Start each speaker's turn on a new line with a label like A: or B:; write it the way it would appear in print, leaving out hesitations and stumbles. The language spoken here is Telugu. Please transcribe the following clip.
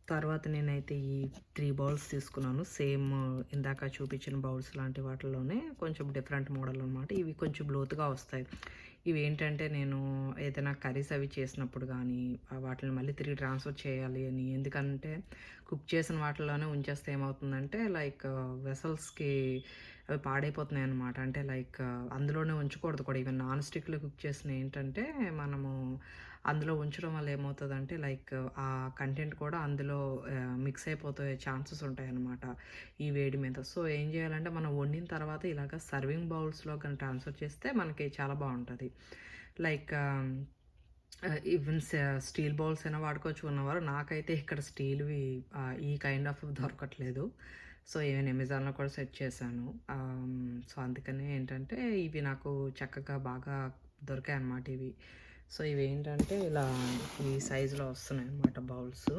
A: తర్వాత నేనైతే ఈ 3 బౌల్స్ తీసుకున్నాను. సేమ్ ఇందాక చూపించిన బౌల్స్ లాంటి వాటిల్లోనే కొంచెం డిఫరెంట్ మోడల్ అనమాట. ఇవి కొంచెం లోతుగా వస్తాయి. ఇవేంటంటే నేను ఏదైనా కర్రీస్ అవి చేసినప్పుడు గానీ, వాటిని మళ్ళీ తిరిగి ట్రాన్స్‌ఫర్ చేయాలి అని. ఎందుకంటే కుక్ చేసిన వాటిల్లోనే ఉంచేస్తే ఏమవుతుందంటే వెసల్స్‌కి అవి పాడైపోతున్నాయన్నమాట. అంటే అందులోనే ఉంచకూడదు కూడా. ఈవెన్ నాన్ స్టిక్‌లో కుక్ చేసినయి ఏంటంటే మనము అందులో ఉంచడం వల్ల ఏమవుతదంటే ఆ కంటెంట్ కూడా అందులో మిక్స్ అయిపోతే ఛాన్సెస్ ఉంటాయన్నమాట ఈ వేడి మీద. సో, ఏం చేయాలంటే మనం వండిన తర్వాత ఇలాగ సర్వింగ్ బౌల్స్‌లో గాని ట్రాన్స్‌ఫర్ చేస్తే మనకి చాలా బావుంటది. లైక్ ఆహ్, ఈవెన్ స్టీల్ బౌల్స్ అయినా వాడుకోవచ్చు ఉన్నవారు. నాకైతే ఇక్కడ స్టీల్‌వి ఈ కైండ్ ఆఫ్ దొరకట్లేదు. సో, ఈవెన్ అమెజాన్‌లో కూడా సెర్చ్ చేశాను. సో, అందుకనే ఏంటంటే ఇవి నాకు చక్కగా బాగా దొరికాయన్నమాట ఇవి. సో, ఇవేంటంటే ఇలా ఈ సైజులో వస్తున్నాయన్నమాట బౌల్సు.